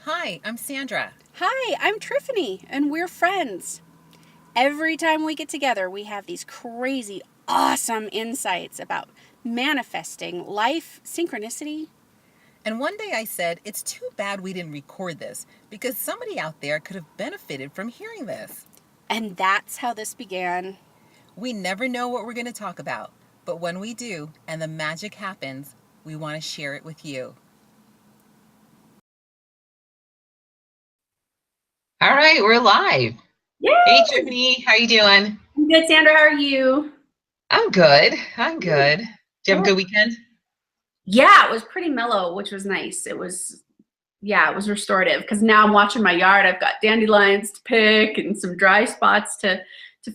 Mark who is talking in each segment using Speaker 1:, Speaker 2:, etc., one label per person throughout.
Speaker 1: Hi, I'm Sandra.
Speaker 2: Hi, I'm Triffany, and we're friends. Every time we get together, we have these crazy, awesome insights about manifesting, life, synchronicity.
Speaker 1: And one day I said, it's too bad we didn't record this because somebody out there could have benefited from hearing this.
Speaker 2: And that's how this began.
Speaker 1: We never know what we're going to talk about, but when we do and the magic happens, we want to share it with you.
Speaker 3: All right, we're live. Hey,
Speaker 4: Yay!
Speaker 3: Tiffany, how you doing?
Speaker 4: I'm good, Sandra. How are you?
Speaker 3: I'm good. I'm good. Did you have a
Speaker 4: Good.
Speaker 3: good weekend?
Speaker 4: Yeah, it was pretty mellow, which was nice. It was restorative because now I'm watching my yard. I've got dandelions to pick and some dry spots to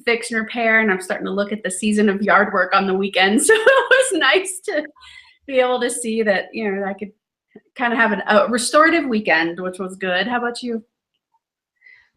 Speaker 4: fix and repair, and I'm starting to look at the season of yard work on the weekend. So it was nice to be able to see that, I could kind of have a restorative weekend, which was good. How about you?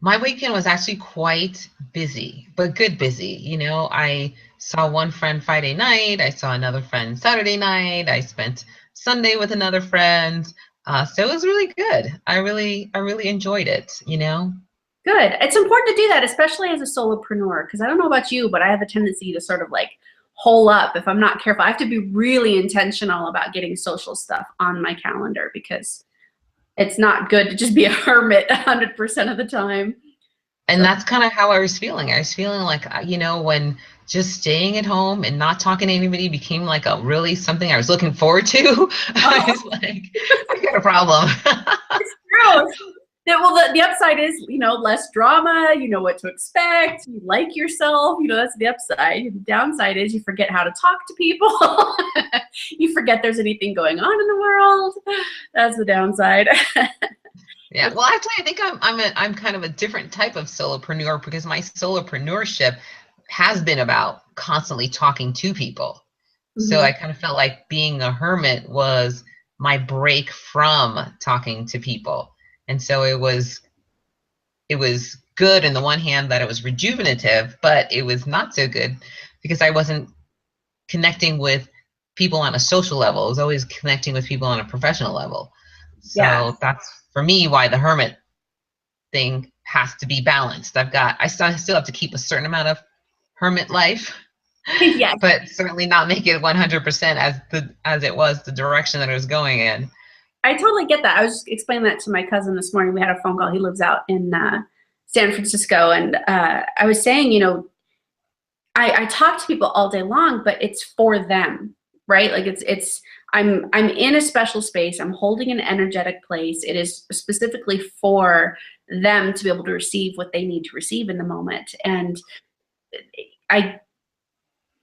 Speaker 3: My weekend was actually quite busy, but good busy. I saw one friend Friday night. I saw another friend Saturday night. I spent Sunday with another friend. So it was really good. I really enjoyed it.
Speaker 4: Good. It's important to do that, especially as a solopreneur, because I don't know about you, but I have a tendency to sort of like hole up if I'm not careful. I have to be really intentional about getting social stuff on my calendar because it's not good to just be a hermit 100% of the time.
Speaker 3: And
Speaker 4: So,
Speaker 3: that's kind of how I was feeling. I was feeling like, when just staying at home and not talking to anybody became like a really something I was looking forward to. I
Speaker 4: oh,
Speaker 3: was like, I got a problem.
Speaker 4: it's true. Yeah, well, the upside is, less drama, you know what to expect, you like yourself, that's the upside. The downside is you forget how to talk to people. You forget there's anything going on in the world. That's the downside.
Speaker 3: Yeah. Well, actually, I think I'm kind of a different type of solopreneur because my solopreneurship has been about constantly talking to people. So
Speaker 4: Mhm.
Speaker 3: I kind of felt like being a hermit was my break from talking to people. And so it was good in the one hand that it was rejuvenative, but it was not so good because I wasn't connecting with people on a social level. I was always connecting with people on a professional level.
Speaker 4: Yeah.
Speaker 3: So that's for me why the hermit thing has to be balanced. I still have to keep a certain amount of hermit life,
Speaker 4: Yes.
Speaker 3: but certainly not make it 100% as it was the direction that it was going in.
Speaker 4: I totally get that. I was just explaining that to my cousin this morning. We had a phone call. He lives out in San Francisco. And I was saying, I talk to people all day long, but it's for them, right? Like I'm in a special space. I'm holding an energetic place. It is specifically for them to be able to receive what they need to receive in the moment. And I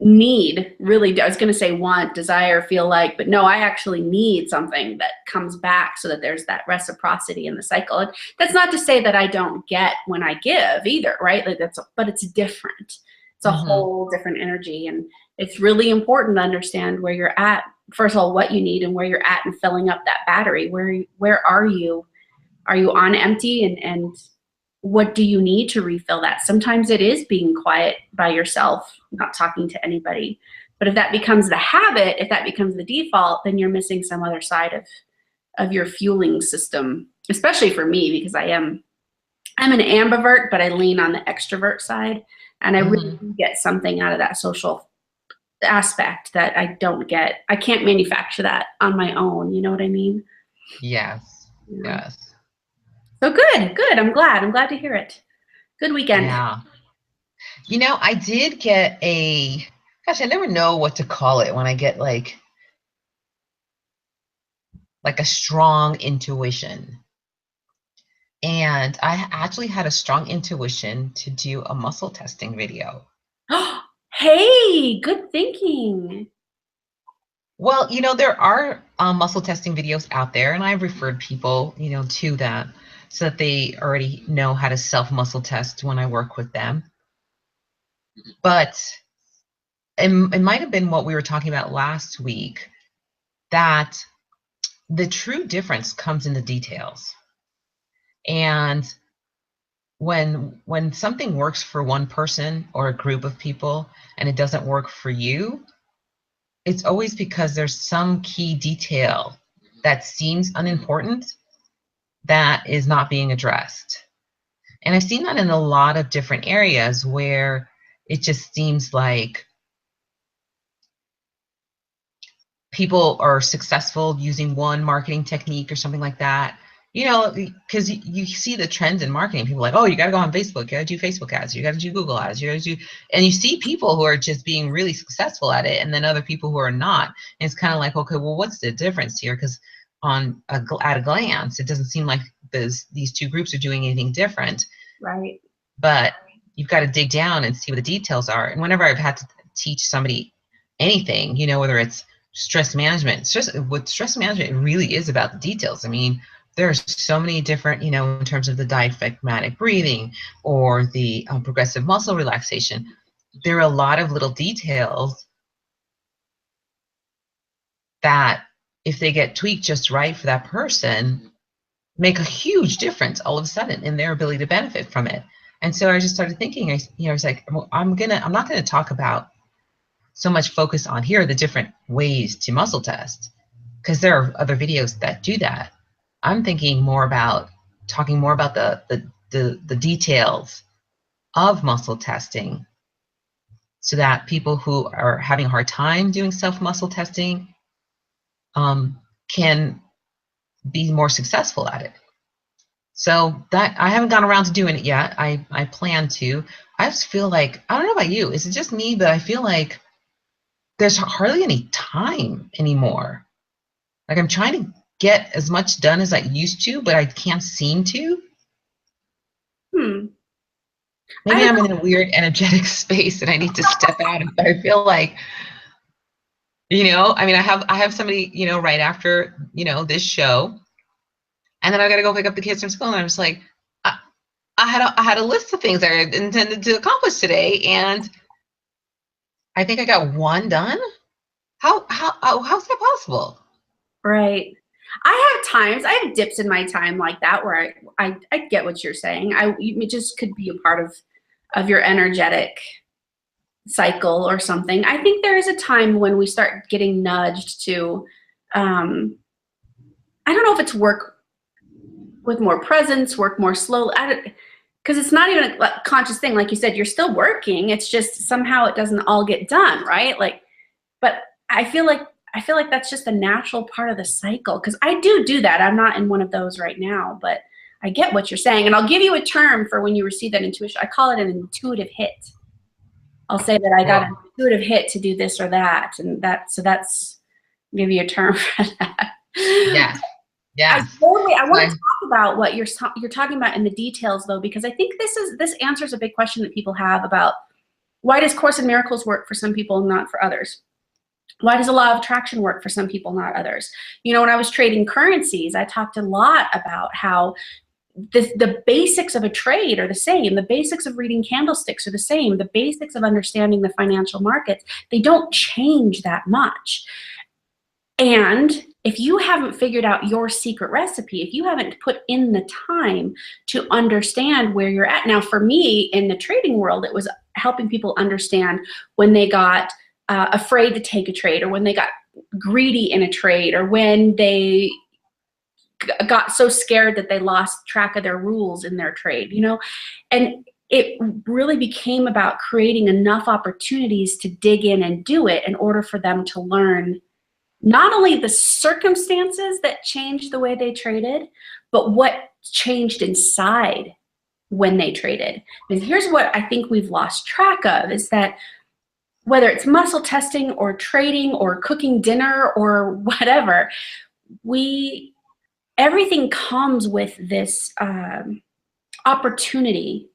Speaker 4: I was going to say want, desire, feel like, but no, I actually need something that comes back so that there's that reciprocity in the cycle. And that's not to say that I don't get when I give either, right? Like but it's different. It's a
Speaker 3: Hmm.
Speaker 4: whole different energy. And it's really important to understand where you're at. First of all, what you need and where you're at and filling up that battery. Where are you? Are you on empty, and what do you need to refill that? Sometimes it is being quiet by yourself, not talking to anybody. But if that becomes the habit, if that becomes the default, then you're missing some other side of your fueling system, especially for me, because I'm an ambivert, but I lean on the extrovert side. And I really
Speaker 3: Hmm.
Speaker 4: do get something out of that social aspect that I don't get. I can't manufacture that on my own. You know what I mean?
Speaker 3: Yes.
Speaker 4: Yeah.
Speaker 3: Yes.
Speaker 4: So good, good. I'm glad to hear it. Good weekend.
Speaker 3: Yeah. I did get gosh, I never know what to call it when I get like a strong intuition. And I actually had a strong intuition to do a muscle testing video.
Speaker 4: Hey, good thinking.
Speaker 3: Well, there are muscle testing videos out there, and I've referred people, to that so that they already know how to self muscle test when I work with them. But it might have been what we were talking about last week, that the true difference comes in the details. And when something works for one person or a group of people and it doesn't work for you, it's always because there's some key detail that seems unimportant, that is not being addressed. And I've seen that in a lot of different areas where it just seems like people are successful using one marketing technique or something like that. You know, because you see the trends in marketing. People are like, oh, you got to go on Facebook. You got to do Facebook ads. You got to do Google ads. You got to do, and you see people who are just being really successful at it, and then other people who are not. And it's kind of like, okay, well, what's the difference here? Because at a glance, it doesn't seem like these two groups are doing anything different.
Speaker 4: Right.
Speaker 3: But you've got to dig down and see what the details are. And whenever I've had to teach somebody anything, you know, whether it's stress management, with stress management, it really is about the details. I mean, there's so many different, you know, in terms of the diaphragmatic breathing or the progressive muscle relaxation, there are a lot of little details that if they get tweaked just right for that person, make a huge difference all of a sudden in their ability to benefit from it. And so I just started thinking, I was like, well, I'm not gonna talk about so much focus on here are the different ways to muscle test, because there are other videos that do that. I'm thinking more about talking more about the details of muscle testing, so that people who are having a hard time doing self muscle testing can be more successful at it. So that I haven't gone around to doing it yet. I plan to. I just feel like, I don't know about you, is it just me, but I feel like there's hardly any time anymore. Like I'm trying to get as much done as I used to, but I can't seem to. Maybe I'm in a weird energetic space and I need to step out. But I feel like, you know, I mean, I have somebody, you know, right after, you know, this show, and then I got to go pick up the kids from school, and I'm just like, I had a list of things I intended to accomplish today, and I think I got one done. How's that possible?
Speaker 4: Right. I have times, I have dips in my time like that where I get what you're saying. It just could be a part of your energetic cycle or something. I think there is a time when we start getting nudged to, I don't know if it's work with more presence, work more slowly. Because it's not even a conscious thing. Like you said, you're still working. It's just somehow it doesn't all get done, right? Like, but I feel like that's just a natural part of the cycle, because I do that. I'm not in one of those right now, but I get what you're saying. And I'll give you a term for when you receive that intuition. I call it an intuitive hit. I'll say that I got an intuitive hit to do this or that, and that's give you a term for that.
Speaker 3: Yeah. Yeah.
Speaker 4: I want to talk about what you're talking about in the details, though, because I think this answers a big question that people have about why does Course in Miracles work for some people and not for others? Why does a law of attraction work for some people, not others? You know, when I was trading currencies, I talked a lot about how the basics of a trade are the same. The basics of reading candlesticks are the same. The basics of understanding the financial markets, they don't change that much. And if you haven't figured out your secret recipe, if you haven't put in the time to understand where you're at. Now, for me in the trading world, it was helping people understand when they got afraid to take a trade, or when they got greedy in a trade, or when they got so scared that they lost track of their rules in their trade, you know. And it really became about creating enough opportunities to dig in and do it in order for them to learn not only the circumstances that changed the way they traded, but what changed inside when they traded. And here's what I think we've lost track of, is that whether it's muscle testing or trading or cooking dinner or whatever, everything comes with this opportunity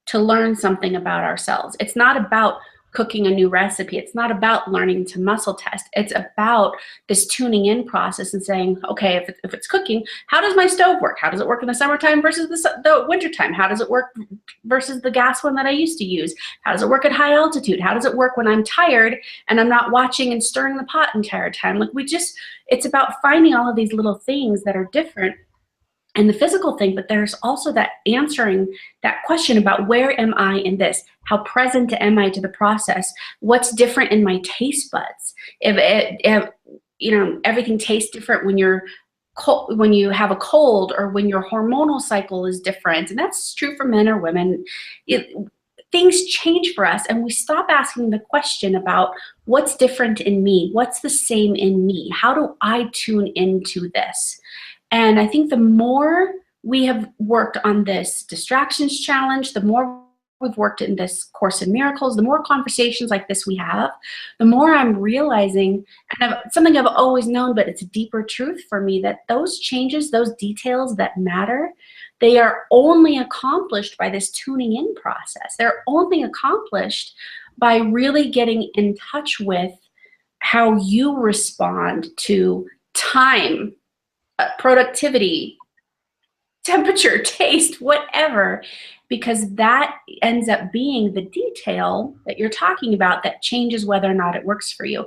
Speaker 4: to learn something about ourselves. It's not about cooking a new recipe. It's not about learning to muscle test. It's about this tuning in process and saying, okay, if it's cooking, how does my stove work? How does it work in the summertime versus the wintertime? How does it work versus the gas one that I used to use? How does it work at high altitude? How does it work when I'm tired and I'm not watching and stirring the pot the entire time? Like it's about finding all of these little things that are different and the physical thing, but there's also that answering that question about where am I in this? How present am I to the process? What's different in my taste buds? If you know, everything tastes different when you're when you have a cold, or when your hormonal cycle is different, and that's true for men or women, things change for us, and we stop asking the question about what's different in me, what's the same in me, how do I tune into this? And I think the more we have worked on this distractions challenge, the more we've worked in this Course in Miracles, the more conversations like this we have, the more I'm realizing, and something I've always known, but it's a deeper truth for me, that those changes, those details that matter, they are only accomplished by this tuning in process. They're only accomplished by really getting in touch with how you respond to time, productivity, temperature, taste, whatever, because that ends up being the detail that you're talking about that changes whether or not it works for you.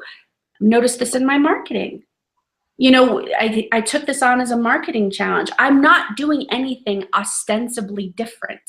Speaker 4: Notice this in my marketing. You know, I took this on as a marketing challenge. I'm not doing anything ostensibly different.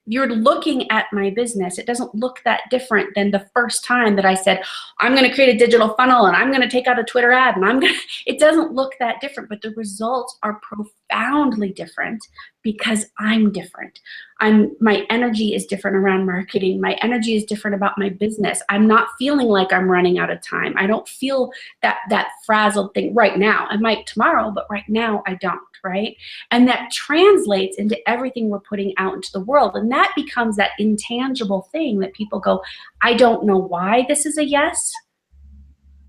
Speaker 4: You're looking at my business, it doesn't look that different than the first time that I said, I'm going to create a digital funnel and I'm going to take out a Twitter ad and it doesn't look that different, but the results are profoundly different because I'm different. My energy is different around marketing. My energy is different about my business. I'm not feeling like I'm running out of time. I don't feel that frazzled thing right now. I might tomorrow, but right now I don't, right? And that translates into everything we're putting out into the world. And that becomes that intangible thing that people go, I don't know why this is a yes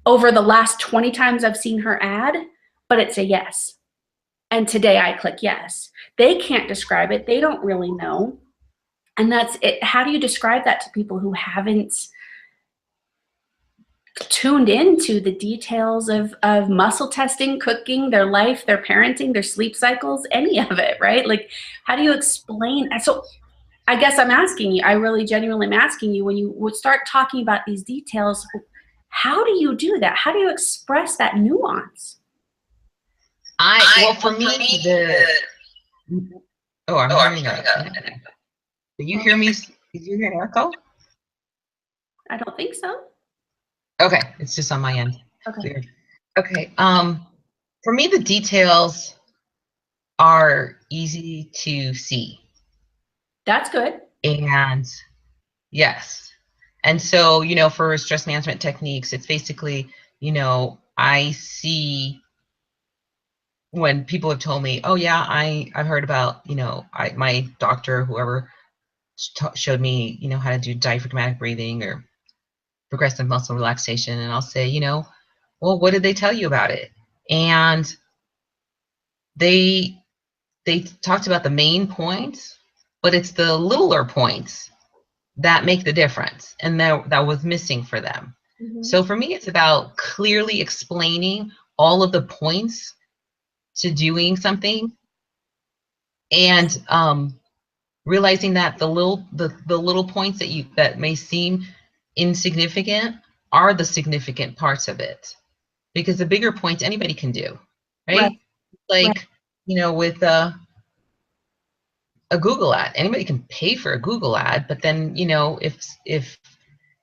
Speaker 4: over the last 20 times I've seen her ad, but it's a yes. And today I click yes. They can't describe it. They don't really know. And that's it. How do you describe that to people who haven't tuned into the details of muscle testing, cooking, their life, their parenting, their sleep cycles, any of it, right? Like, how do you explain? So I guess I'm asking you, I really genuinely am asking you, when you would start talking about these details, how do you do that? How do you express that nuance?
Speaker 3: Well, for me, I'm hearing did you hear me? Did you hear an echo?
Speaker 4: I don't think so.
Speaker 3: Okay, it's just on my end.
Speaker 4: Okay.
Speaker 3: Weird. Okay. For me, the details are easy to see.
Speaker 4: That's good.
Speaker 3: And yes. And so, you know, for stress management techniques, it's basically, you know, I see when people have told me, oh yeah, I've heard about, you know, my doctor, whoever showed me, you know, how to do diaphragmatic breathing or progressive muscle relaxation. And I'll say, you know, well, what did they tell you about it? And they talked about the main points, but it's the littler points that make the difference, and that was missing for them.
Speaker 4: Mm-hmm.
Speaker 3: So for me, it's about clearly explaining all of the points to doing something, and realizing that the little points that may seem insignificant are the significant parts of it, because the bigger points anybody can do, right? Like,
Speaker 4: Right.
Speaker 3: you know, with a Google ad, anybody can pay for a Google ad, but then, you know, if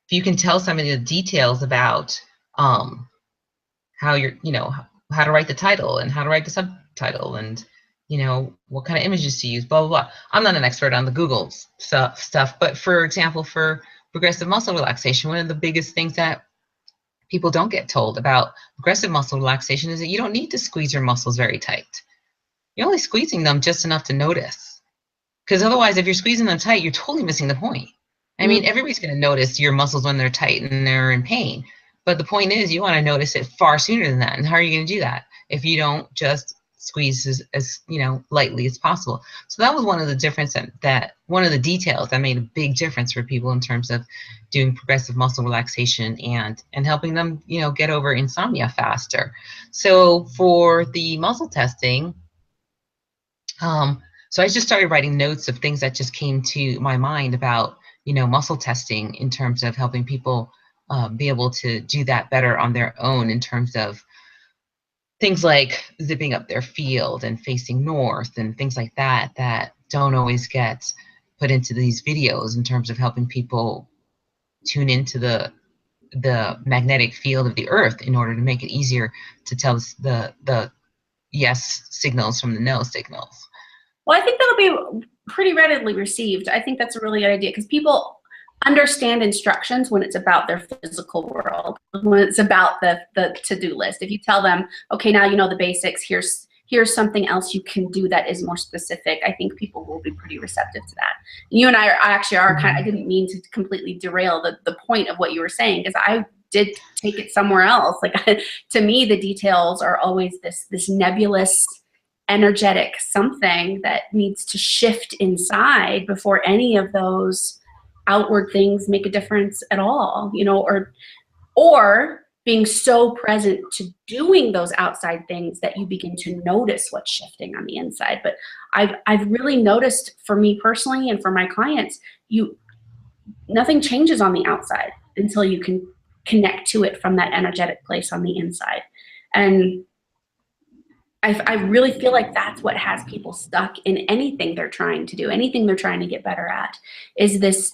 Speaker 3: you can tell somebody the details about how you're, you know, how to write the title and how to write the subtitle and, you know, what kind of images to use, blah, blah, blah. I'm not an expert on the Google stuff, but for example, for progressive muscle relaxation, one of the biggest things that people don't get told about progressive muscle relaxation is that you don't need to squeeze your muscles very tight. You're only squeezing them just enough to notice. Because otherwise, if you're squeezing them tight, you're totally missing the point. I mean, everybody's going to notice your muscles when they're tight and they're in pain. But the point is, you want to notice it far sooner than that. And how are you going to do that if you don't just squeeze as you know, lightly as possible? So that was one of the difference that one of the details that made a big difference for people in terms of doing progressive muscle relaxation and helping them, you know, get over insomnia faster. So for the muscle testing, so I just started writing notes of things that just came to my mind about, you know, muscle testing in terms of helping people be able to do that better on their own, in terms of things like zipping up their field and facing north and things like that, that don't always get put into these videos, in terms of helping people tune into the magnetic field of the earth in order to make it easier to tell the yes signals from the no signals?
Speaker 4: Well, I think that'll be pretty readily received. I think that's a really good idea because people understand instructions when it's about their physical world, when it's about the to-do list. If you tell them, okay, now you know the basics, here's something else you can do that is more specific, I think people will be pretty receptive to that. You and I actually are kind of, I didn't mean to completely derail the point of what you were saying, because I did take it somewhere else. Like to me, the details are always this nebulous, energetic something that needs to shift inside before any of those outward things make a difference at all, you know, or being so present to doing those outside things that you begin to notice what's shifting on the inside. But I've really noticed, for me personally and for my clients, nothing changes on the outside until you can connect to it from that energetic place on the inside. And I really feel like that's what has people stuck in anything they're trying to do, anything they're trying to get better at, is this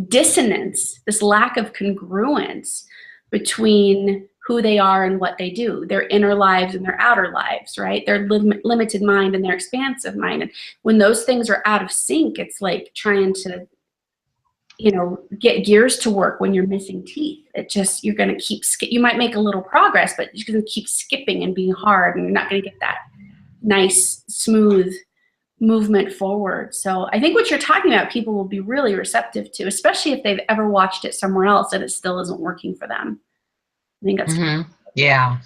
Speaker 4: dissonance, this lack of congruence between who they are and what they do, their inner lives and their outer lives, right? Their limited mind and their expansive mind. And when those things are out of sync, it's like trying to, you know, get gears to work when you're missing teeth. It just, you're going to keep, you might make a little progress, but you're going to keep skipping and being hard, and you're not going to get that nice, smooth movement forward. So I think what you're talking about, people will be really receptive to, especially if they've ever watched it somewhere else and it still isn't working for them. I think that's
Speaker 3: yeah.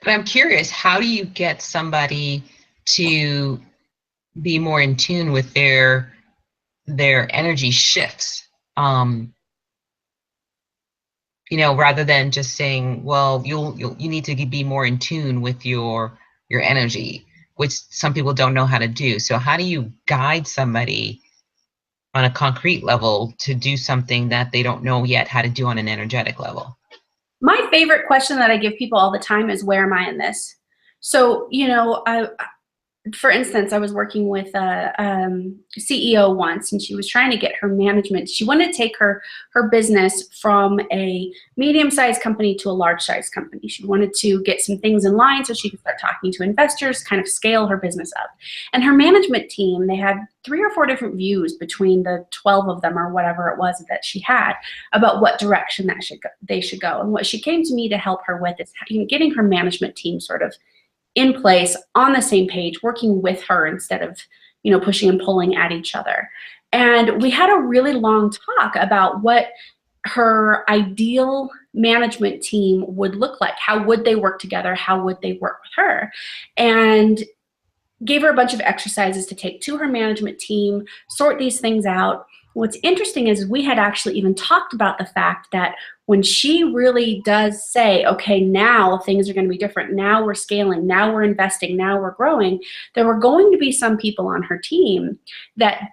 Speaker 3: But I'm curious, how do you get somebody to be more in tune with their energy shifts? You know, rather than just saying, well, you need to be more in tune with your energy, which some people don't know how to do. So how do you guide somebody on a concrete level to do something that they don't know yet how to do on an energetic level?
Speaker 4: my favorite question that I give people all the time is, where am I in this? So, you know, for instance, I was working with a CEO once, and she was trying to get her management. She wanted to take her business from a medium-sized company to a large-sized company. She wanted to get some things in line so she could start talking to investors, kind of scale her business up. And her management team, they had 3 or 4 different views between the 12 of them, or whatever it was that she had, about what direction they should go. And what she came to me to help her with is, you know, getting her management team sort of in place, on the same page, working with her instead of, you know, pushing and pulling at each other. And we had a really long talk about what her ideal management team would look like. How would they work together? How would they work with her? And gave her a bunch of exercises to take to her management team, sort these things out. What's interesting is we had actually even talked about the fact that when she really does say, okay, now things are going to be different, now we're scaling, now we're investing, now we're growing, there were going to be some people on her team that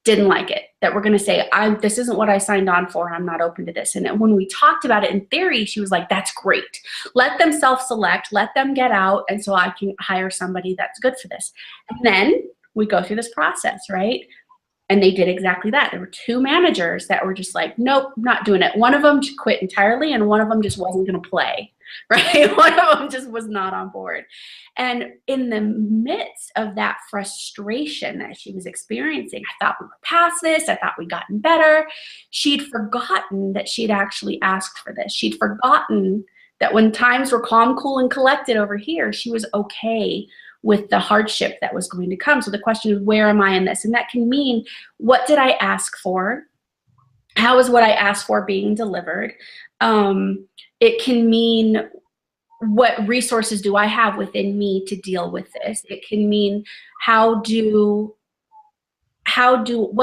Speaker 4: didn't like it, that were going to say, this isn't what I signed on for, I'm not open to this. And when we talked about it in theory, she was like, that's great. Let them self-select, let them get out, and so I can hire somebody that's good for this. And then we go through this process, right? And they did exactly that. There were 2 managers that were just like, nope, not doing it. One of them quit entirely, and one of them just wasn't going to play, right? One of them just was not on board. And in the midst of that frustration that she was experiencing, I thought we were past this. I thought we'd gotten better. She'd forgotten that she'd actually asked for this. She'd forgotten that when times were calm, cool, and collected over here, she was okay with the hardship that was going to come. So the question is, where am I in this? And that can mean, what did I ask for? How is what I asked for being delivered? It can mean, what resources do I have within me to deal with this? It can mean, what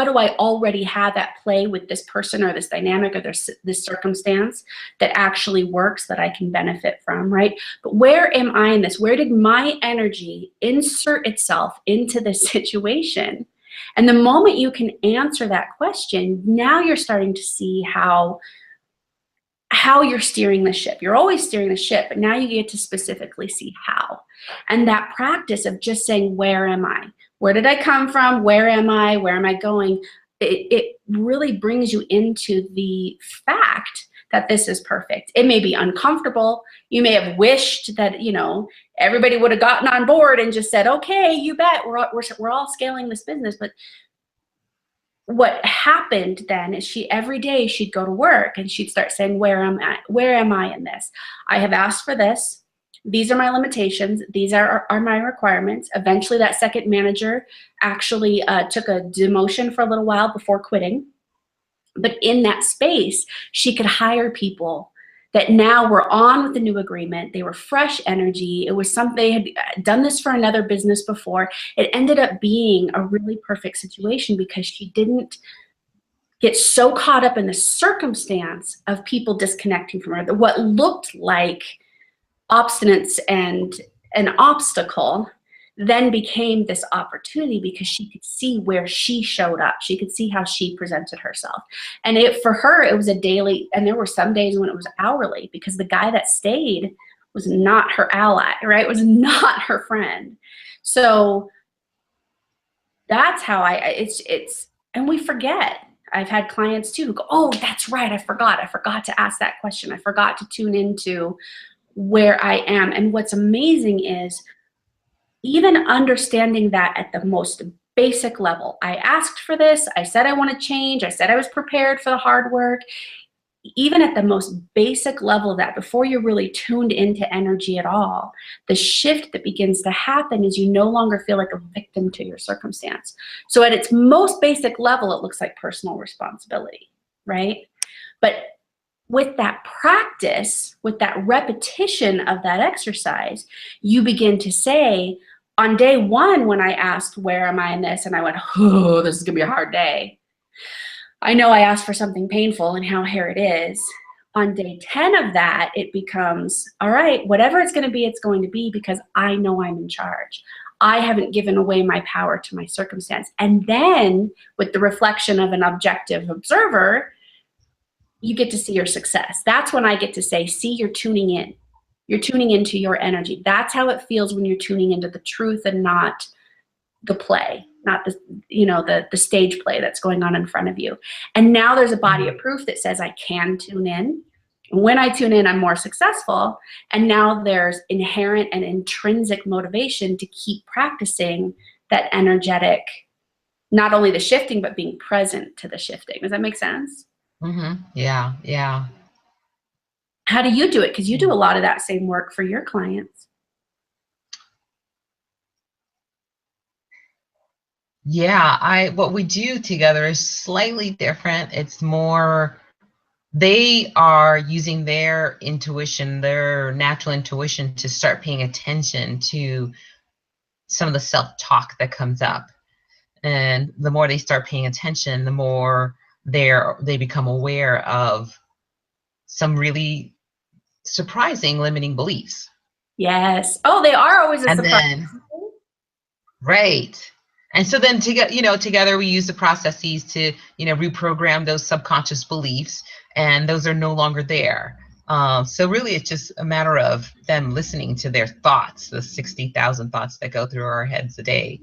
Speaker 4: do I already have at play with this person or this dynamic or this circumstance that actually works, that I can benefit from, right? But where am I in this? Where did my energy insert itself into this situation? And the moment you can answer that question, now you're starting to see how you're steering the ship. You're always steering the ship, but now you get to specifically see how. And that practice of just saying, where am I? Where did I come from? Where am I? Where am I going? It really brings you into the fact that this is perfect. It may be uncomfortable. You may have wished that, you know, everybody would have gotten on board and just said, okay, you bet, we're all scaling this business. But what happened then is every day she'd go to work and she'd start saying, where am I in this? I have asked for this. These are my limitations. These are my requirements. Eventually that second manager actually took a demotion for a little while before quitting. But in that space, she could hire people that now were on with the new agreement. They were fresh energy. It was something, they had done this for another business before. It ended up being a really perfect situation because she didn't get so caught up in the circumstance of people disconnecting from her. What looked like obstinance and an obstacle then became this opportunity because she could see where she showed up. She could see how she presented herself. And for her, it was a daily, and there were some days when it was hourly because the guy that stayed was not her ally, right? It was not her friend. So that's how and we forget. I've had clients too who go, oh, that's right, I forgot to ask that question. I forgot to tune into where I am. And what's amazing is even understanding that at the most basic level. I asked for this. I said I want to change. I said I was prepared for the hard work. Even at the most basic level of that, before you're really tuned into energy at all, the shift that begins to happen is you no longer feel like a victim to your circumstance. So at its most basic level, it looks like personal responsibility, right? But with that practice, with that repetition of that exercise, you begin to say, on day one, when I asked, where am I in this? And I went, oh, this is gonna be a hard day. I know I asked for something painful and how here it is. On day 10 of that, it becomes, all right, whatever it's gonna be, it's going to be because I know I'm in charge. I haven't given away my power to my circumstance. And then with the reflection of an objective observer, you get to see your success. That's when I get to say, see, you're tuning in. You're tuning into your energy. That's how it feels when you're tuning into the truth and not the play, not the stage play that's going on in front of you. And now there's a body of proof that says I can tune in. And when I tune in, I'm more successful. And now there's inherent and intrinsic motivation to keep practicing that energetic, not only the shifting, but being present to the shifting. Does that make sense?
Speaker 3: Mm-hmm. Yeah, yeah.
Speaker 4: How do you do it? Because you do a lot of that same work for your clients.
Speaker 3: Yeah, what we do together is slightly different. It's more, they are using their intuition, their natural intuition to start paying attention to some of the self-talk that comes up. And the more they start paying attention, the more they become aware of some really surprising limiting beliefs.
Speaker 4: Yes. Oh, they are always a surprise.
Speaker 3: Then, right. And so then together we use the processes to, reprogram those subconscious beliefs, and those are no longer there. So really it's just a matter of them listening to their thoughts, the 60,000 thoughts that go through our heads a day.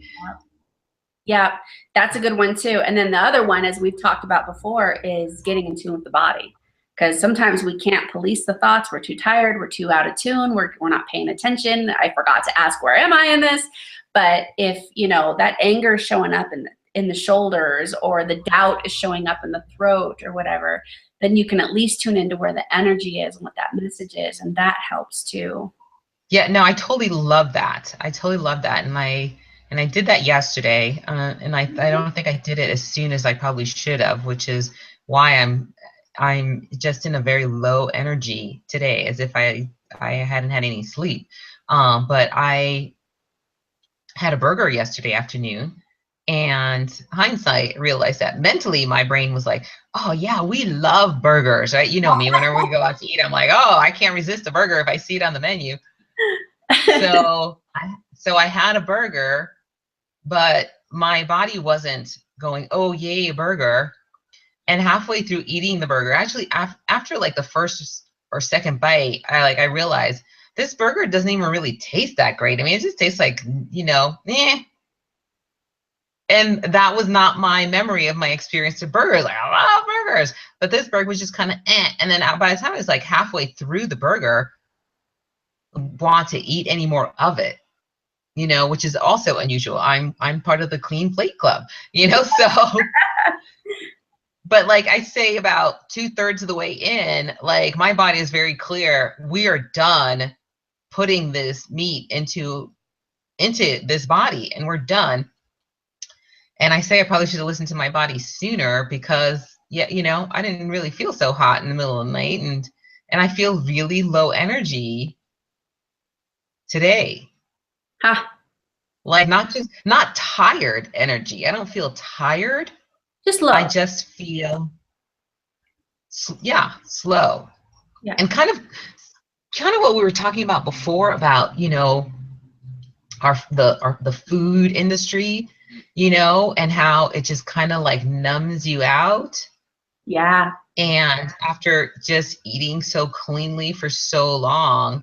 Speaker 4: Yeah, that's a good one too. And then the other one, as we've talked about before, is getting in tune with the body. Because sometimes we can't police the thoughts. We're too tired. We're too out of tune. We're not paying attention. I forgot to ask, where am I in this? But if, that anger is showing up in the shoulders, or the doubt is showing up in the throat or whatever, then you can at least tune into where the energy is and what that message is. And that helps too.
Speaker 3: Yeah, no, I totally love that. And I did that yesterday. And I don't think I did it as soon as I probably should have, which is why I'm just in a very low energy today, as if I hadn't had any sleep. But I had a burger yesterday afternoon, and hindsight realized that mentally my brain was like, oh yeah, we love burgers, right? You know me, whenever we go out to eat, I'm like, oh, I can't resist a burger if I see it on the menu. So I had a burger, but my body wasn't going, oh yay, a burger. And halfway through eating the burger, actually after like the first or second bite, I realized this burger doesn't even really taste that great. I mean, it just tastes like, eh. And that was not my memory of my experience of burgers. Like, I love burgers. But this burger was just kind of And then by the time I was like halfway through the burger, want to eat any more of it, you know, which is also unusual. I'm part of the clean plate club, you know, so but like I say about 2/3 of the way in, like my body is very clear. We are done putting this meat into this body, and we're done. And I say I probably should have listened to my body sooner, because yeah, you know, I didn't really feel so hot in the middle of the night, and I feel really low energy today.
Speaker 4: Huh.
Speaker 3: Like not tired energy. I don't feel tired.
Speaker 4: Just low.
Speaker 3: I just feel slow.
Speaker 4: Yeah.
Speaker 3: And kind of what we were talking about before about, you know, the food industry, you know, and how it just kind of like numbs you out.
Speaker 4: Yeah.
Speaker 3: And after just eating so cleanly for so long,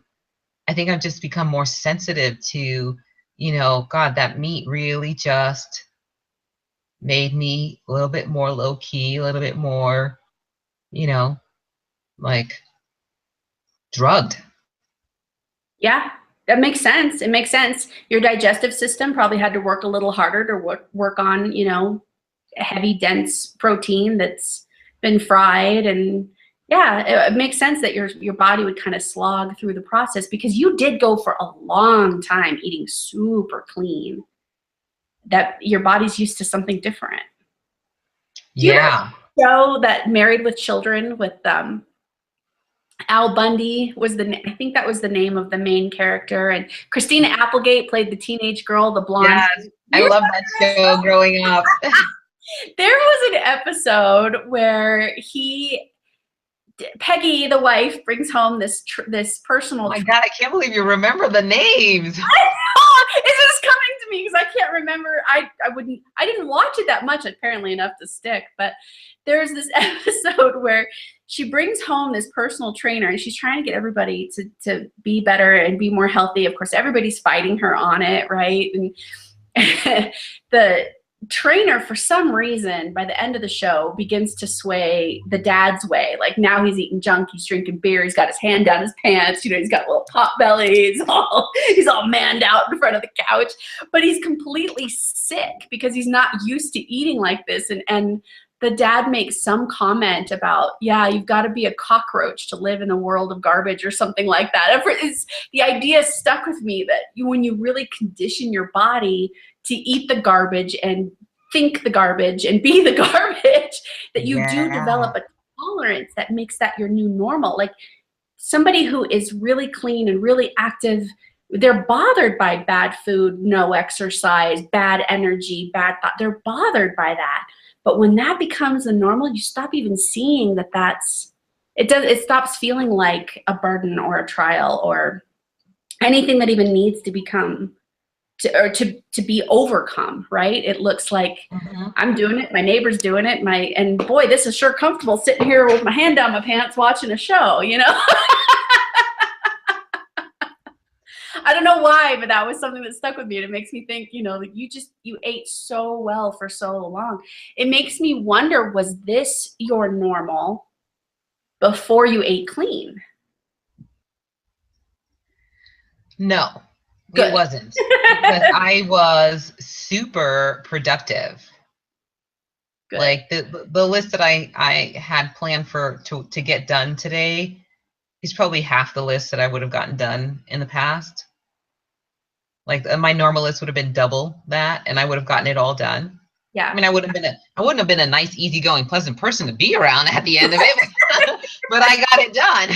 Speaker 3: I think I've just become more sensitive to, you know, God, that meat really just made me a little bit more low key, a little bit more, you know, like drugged.
Speaker 4: Yeah. That makes sense. It makes sense. Your digestive system probably had to work a little harder to work on, you know, heavy, dense protein that's been fried. And yeah, it makes sense that your body would kind of slog through the process, because you did go for a long time eating super clean, that your body's used to something different. Do you
Speaker 3: Yeah.
Speaker 4: know that Married with Children with Al Bundy was I think that was the name of the main character, and Christina Applegate played the teenage girl, the blonde.
Speaker 3: Yes, I love that show growing up.
Speaker 4: There was an episode where Peggy, the wife, brings home this personal.
Speaker 3: Oh my God, I can't believe you remember the names.
Speaker 4: It's just coming to me because I can't remember. I didn't watch it that much, apparently enough to stick. But there's this episode where she brings home this personal trainer, and she's trying to get everybody to be better and be more healthy. Of course, everybody's fighting her on it, right? And the trainer, for some reason, by the end of the show, begins to sway the dad's way. Like, now he's eating junk, he's drinking beer, he's got his hand down his pants, you know, he's got a little pot belly, he's all manned out in front of the couch, but he's completely sick because he's not used to eating like this. And the dad makes some comment about, yeah, you've got to be a cockroach to live in a world of garbage or something like that. The idea stuck with me that when you really condition your body to eat the garbage and think the garbage and be the garbage, that you do develop a tolerance that makes that your new normal. Like, somebody who is really clean and really active, they're bothered by bad food, no exercise, bad energy, bad thought. They're bothered by that. But when that becomes the normal, you stop even seeing it stops feeling like a burden or a trial or anything that even needs to become to be overcome, right? It looks like I'm doing it, my neighbor's doing it, and boy, this is sure comfortable sitting here with my hand down my pants watching a show, you know? I don't know why, but that was something that stuck with me. And it makes me think, you know, that you ate so well for so long. It makes me wonder, was this your normal before you ate clean?
Speaker 3: No,
Speaker 4: Good.
Speaker 3: it wasn't. Because I was super productive.
Speaker 4: Good.
Speaker 3: Like the list that I had planned to get done today is probably half the list that I would have gotten done in the past. Like, my normal list would have been double that, and I would have gotten it all done.
Speaker 4: Yeah.
Speaker 3: I mean, I wouldn't have been a nice, easygoing, pleasant person to be around at the end of it, but I got it done.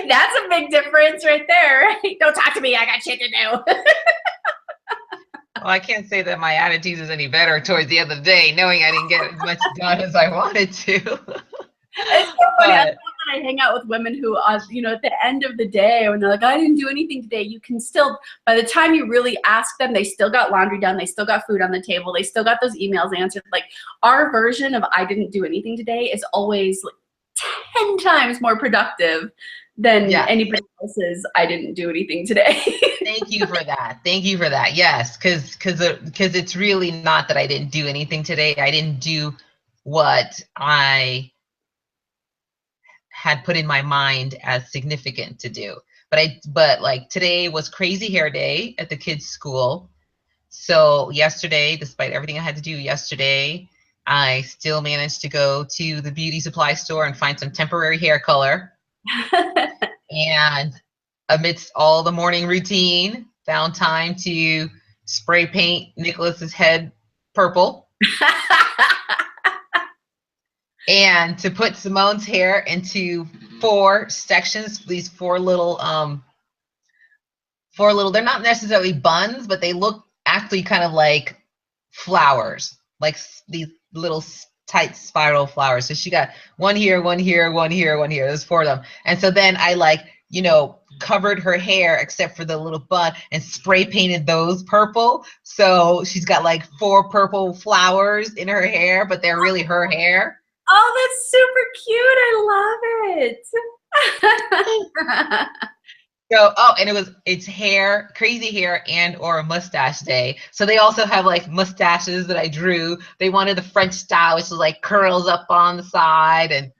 Speaker 4: That's a big difference right there. Right? Don't talk to me. I got shit to do.
Speaker 3: Well, I can't say that my attitude is any better towards the end of the day, knowing I didn't get as much done as I wanted to.
Speaker 4: It's so funny. I love when I hang out with women who, you know, at the end of the day, when they're like, I didn't do anything today, you can still, by the time you really ask them, they still got laundry done, they still got food on the table, they still got those emails answered. Like, our version of I didn't do anything today is always like 10 times more productive than anybody else's I didn't do anything today.
Speaker 3: Thank you for that. Thank you for that. Yes, because it's really not that I didn't do anything today. I didn't do what I had put in my mind as significant to do. But like today was crazy hair day at the kids' school. So yesterday, despite everything I had to do yesterday, I still managed to go to the beauty supply store and find some temporary hair color. And amidst all the morning routine, found time to spray paint Nicholas's head purple and to put Simone's hair into 4 sections, these 4 little, they're not necessarily buns, but they look actually kind of like flowers, like these little tight spiral flowers. So she got one here, one here, one here, one here. There's 4 of them. And so then I like, covered her hair except for the little bun and spray painted those purple. So she's got like 4 purple flowers in her hair, but they're really her hair.
Speaker 4: Oh, that's super cute. I love it.
Speaker 3: So, and it's hair, crazy hair and or mustache day. So they also have like mustaches that I drew. They wanted the French style, which is like curls up on the side. And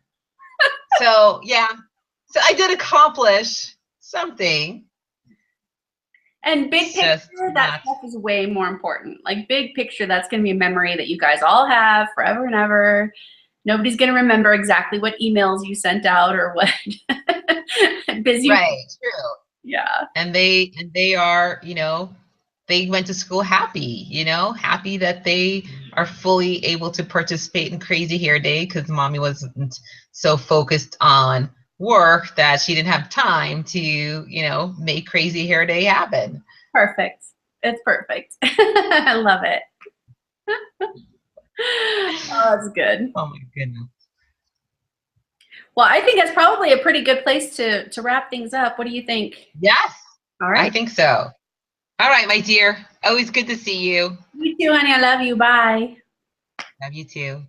Speaker 3: so, yeah. So I did accomplish something.
Speaker 4: And big picture, that stuff is way more important. Like big picture, that's going to be a memory that you guys all have forever and ever. Nobody's going to remember exactly what emails you sent out or what busy.
Speaker 3: Right, true.
Speaker 4: Yeah.
Speaker 3: And they are, they went to school happy, happy that they are fully able to participate in Crazy Hair Day because mommy wasn't so focused on work that she didn't have time to, make Crazy Hair Day happen.
Speaker 4: Perfect. It's perfect. I love it. Oh, that's good.
Speaker 3: Oh my goodness.
Speaker 4: Well, I think that's probably a pretty good place to wrap things up. What do you think?
Speaker 3: Yes.
Speaker 4: All right.
Speaker 3: I think so. All right, my dear. Always good to see you.
Speaker 4: You too, honey. I love you. Bye.
Speaker 3: Love you too.